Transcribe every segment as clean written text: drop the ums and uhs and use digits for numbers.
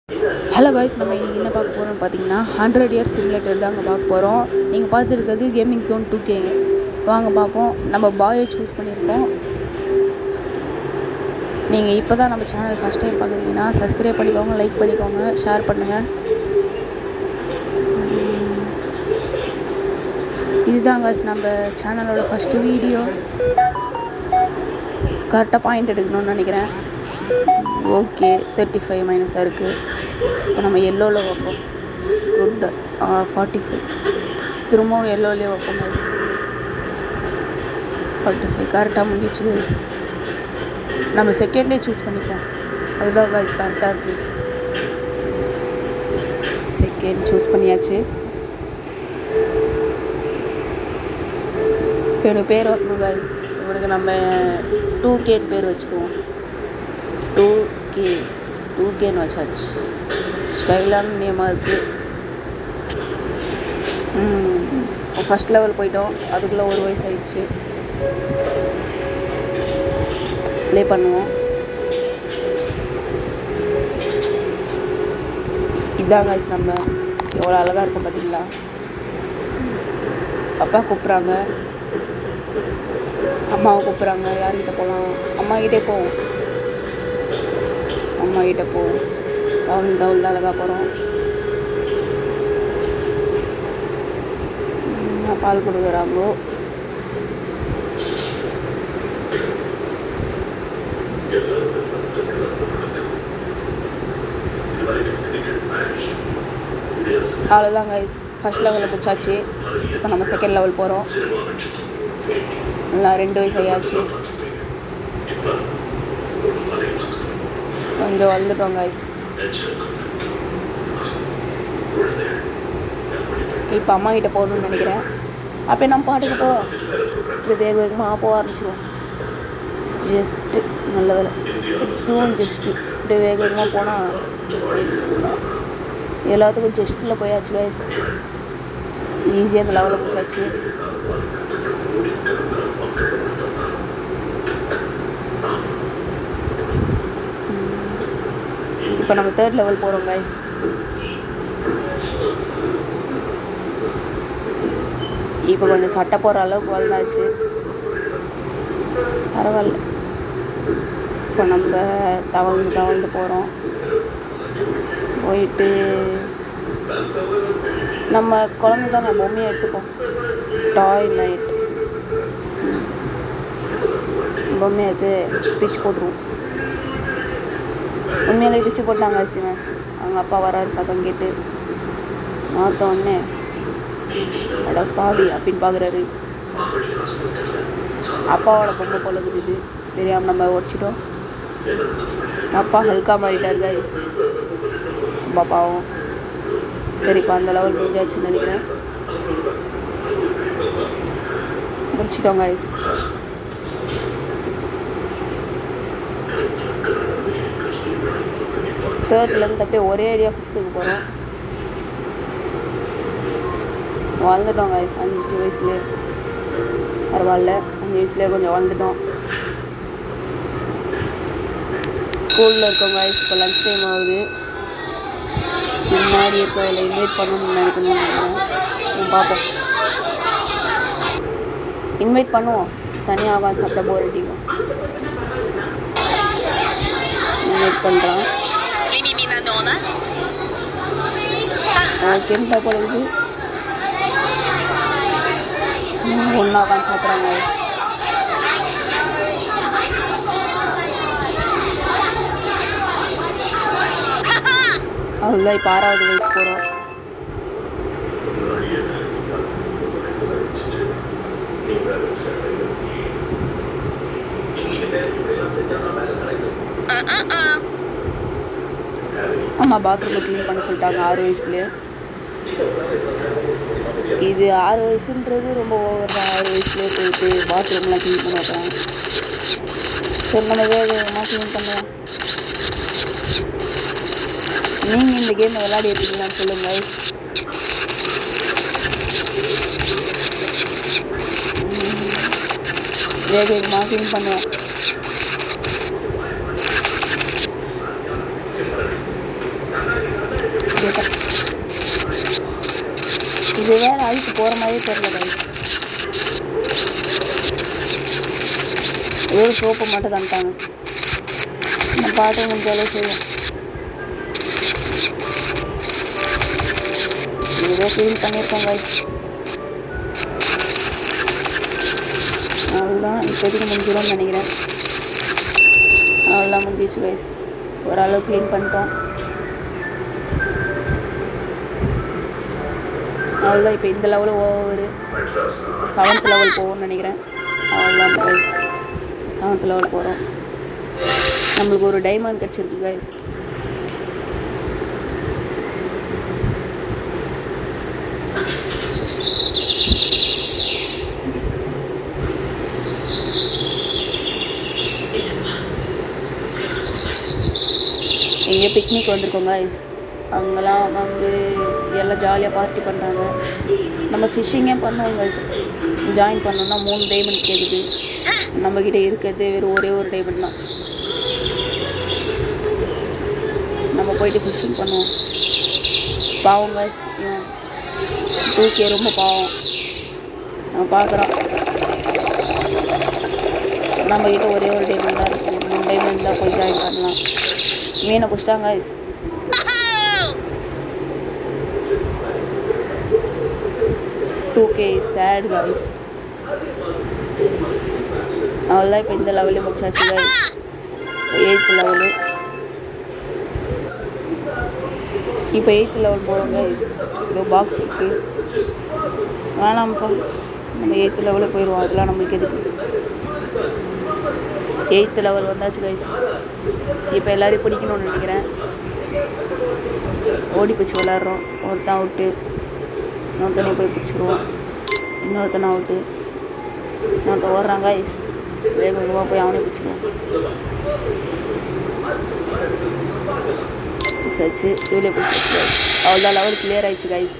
Hello guys, நம்ம இன்றைக்கி என்ன பார்க்க போகிறோம்னு பார்த்தீங்கன்னா 100 இயர்ஸ் சிமுலேட்டர் தாங்க பார்க்க போகிறோம். நீங்கள் பார்த்துருக்கிறது கேமிங் ஜோன் 2K. வாங்க பார்ப்போம். நம்ம பாயை சூஸ் பண்ணியிருக்கோம். நீங்கள் இப்போ தான் நம்ம சேனல் ஃபஸ்ட் டைம் பார்க்குறீங்கன்னா சப்ஸ்கிரைப் பண்ணிக்கோங்க, லைக் பண்ணிக்கோங்க, ஷேர் பண்ணுங்கள். இதுதான் காய்ஸ் நம்ம சேனலோட ஃபஸ்ட்டு வீடியோ. கரெக்டாக பாயிண்ட் எடுக்கணும்னு நினைக்கிறேன். ஓகே, 35 மைனஸாக இருக்குது. இப்போ நம்ம எல்லோவில் வைப்போம். குட், 45. திரும்பவும் எல்லோவிலே வைப்போம் கைஸ். 45 கரெக்டாக முடிச்சு கைஸ். நம்ம செகண்டே சூஸ் பண்ணிப்போம். அதுதான் கைஸ் கரெக்டாக இருக்குது. செகண்ட் சூஸ் பண்ணியாச்சு. இப்போ எனக்கு பேர் வைக்கணும் கைஸ். இவனுக்கு நம்ம 2K பேர் வச்சுருவோம். 2Kன்னு வச்சாச்சு. ஸ்டைலான நேமாக இருக்குது. ஃபஸ்ட் லெவல் போயிட்டோம். அதுக்குள்ளே 1 வயசு ஆயிடுச்சு. ப்ளே பண்ணுவோம். இதான் காய்ஸ் நம்ம எவ்வளோ அழகாக இருக்கும் பார்த்தீங்களா. அப்பா கூப்பிட்றாங்க, அம்மாவை கூப்பிட்றாங்க. யார்கிட்ட போகலாம்? அம்மாக்கிட்டே போவோம். அம்மாக்கிட்ட போவோம். தவுள் தான் அழகாக போகிறோம். பால் கொடுக்குறாங்கோ. அவ்வளோதான் கைஸ், ஃபஸ்ட் லெவலில் முடிச்சாச்சு. இப்போ நம்ம செகண்ட் லெவல் போகிறோம். எல்லாம் 2 வயசு ஆயாச்சு. கொஞ்சம் வளர்ந்துட்டோம் கைஸ். இப்போ அம்மா கிட்டே போகணுன்னு நினைக்கிறேன். அப்போ நம்ம பாட்டுக்கு போவோம். இப்படி வேக வேகமாக போக ஆரம்பிச்சிடுவோம். ஜஸ்ட்டு நல்ல வேலை, இதுவும் ஜஸ்ட்டு இப்படி வேக வேகமாக போனால் எல்லாத்துக்கும் ஜஸ்ட்டில் போயாச்சு கைஸ். ஈஸியாக அந்த லெவலில் முடிச்சாச்சு. இப்போ நம்ம 3rd லெவல் போகிறோம் கைஸ். இப்போ கொஞ்சம் சட்டை போடுற அளவுக்கு வளர்ந்தாச்சு. பரவாயில்ல. இப்போ நம்ம தவழ்ந்து போகிறோம். போயிட்டு நம்ம குழந்தை தான், நம்ம பொம்மையை எடுத்துப்போம். டாய் நைட் பொம்மையை எடுத்து பிச்சு போட்டுருவோம். உண்மையிலே பிச்சு போட்டாங்க சிவன். அவங்க அப்பா வராரு சத்தம் கேட்டு மாற்ற உடனே அட பாவி அப்படின்னு பார்க்குறாரு. அப்பாவோட பொம்மை பொழுது இது தெரியாமல் நம்ம உடச்சிட்டோம். அப்பா ஹல்கா மாறிட்டார் கைஸ். பாப்பாவும் சரி. இப்போ அந்த லெவல் முடிஞ்சாச்சுன்னு நினைக்கிறேன். முடிச்சிட்டோம் கைஸ். தேர்ட்லேருந்து அப்படியே ஒரே ஏரியா 5th போகிறோம். வளர்ந்துட்டோம் கைஸ். 5 வயசுலேயே பரவாயில்ல. 5 வயசுலேயே கொஞ்சம் வளர்ந்துட்டோம். ஸ்கூலில் இருக்கோம் கைஸ். இப்போ லன்ச் டைம் ஆகுது. முன்னாடி இருக்கவங்களை இன்வைட் பண்ணணும்னு நினைக்கிறேன். பார்ப்போம். இன்வைட் பண்ணுவோம். தனியாக உட்காந்து சாப்பிட போர் அடிக்கும். இன்வைட் பண்ணுறான். கேட்டா போலது ஒன்றா உட்காந்து சாப்பிட்றாங்க. அதுதான் இப்போ 6வது வயசு போகிறோம். ஆமாம், பாத்ரூமை க்ளீன் பண்ண சொல்லிட்டாங்க 6 வயசுலேயே. இது 6 வயசுன்றது ரொம்ப ஓவர் தான். 6 வயசுலேயே போயிட்டு பாத்ரூம்லாம் க்ளீன் பண்ண வைக்கிறாங்க. சரி, நம்ம வேகமாக க்ளீன் பண்ணலாம். நீங்கள் இந்த கேமை விளையாடி இருக்கீங்களான்னு சொல்லுங்கள். வேகமாக க்ளீன் பண்ணுவோம். இது வேறு அதுக்கு போகிற மாதிரியே தெரியல கைஸ். ஒரு சோப்பு மட்டும் தந்துட்டாங்க. நம்ம பாட்டு முடிஞ்சாலே செய்வோம். ஏதோ க்ளீன் பண்ணியிருக்கோம் கைஸ். அவ்வளோதான் இப்போதைக்கு முடிஞ்சிடும்னு நினைக்கிறேன். அவ்வளோதான் முடிஞ்சிச்சு கைஸ். ஓரளவு க்ளீன் பண்ணிட்டோம். அவ்வளோதான். இப்போ இந்த லெவலு ஓவர் 7th லெவல் போகும்னு நினைக்கிறேன். அவ்வளோதான் கைஸ், 7th லெவல் போகிறோம். நம்மளுக்கு ஒரு டைமண்ட் கிடச்சிருக்கு கைஸ். எங்கேயோ பிக்னிக் வந்திருக்கோம் கைஸ். அங்கெல்லாம் வந்து எல்லாம் ஜாலியாக பார்ட்டி பண்ணுறாங்க. நம்ம ஃபிஷ்ஷிங்கே பண்ணுவோம் கைஸ். ஜாயின் பண்ணோன்னா 3 டைமண்ட் கேட்குது. நம்மக்கிட்ட இருக்கிறது வெறும் ஒரே ஒரு டைமண்ட் தான். நம்ம போயிட்டு ஃபிஷ்ஷிங் பண்ணுவோம். பாவம் கைஸ், இவன் 2K ரொம்ப பாவம். நம்ம பார்க்குறோம் நம்மக்கிட்ட ஒரே ஒரு டைமண்ட் தான் இருக்குது. 3 டைமண்ட் தான் போய் ஜாயின் பண்ணலாம். மீனை பிடிச்சிட்டாங்க கைஸ். $2K chat guys. அவ்வளோதான். இப்போ இந்த லெவலே முடிச்சாச்சு கைஸ். 8th level. இப்போ 8th லெவல் போகிறோம் கைஸ். இதோ பாக்ஸ் இருக்குது. வேணாம்ப்பா, நம்ம 8th லெவலில் போயிடுவோம். அதெல்லாம் நம்மளுக்கு எதுக்கு. 8th லெவல் வந்தாச்சு கைஸ். இப்போ எல்லோரையும் பிடிக்கணும்னு நினைக்கிறேன். ஓடி பிடிச்சி விளாட்றோம். ஒருத்தன் அவுட்டு, இன்னொருத்தனையும் போய் பிடிச்சிருவோம். இன்னொருத்தனை அவுட்டு, இன்னொருத்தன் ஓடுறாங்க கைஸ். வேக வேகமாக போய் அவனே பிடிச்சிருவோம். பிடிச்சாச்சு, இவ்வளோ பிடிச்சாச்சு கைஸ். அவ்வளோதான், லெவல் கிளியர் ஆயிடுச்சு கைஸ்.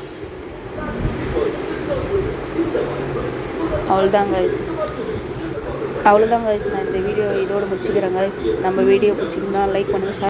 அவ்வளோதான் கைஸ். நான் இந்த வீடியோ இதோடு முடிச்சுக்கிறேன் கைஸ். நம்ம வீடியோ பிடிச்சிங்கன்னா லைக் பண்ணுங்கள், ஷேர்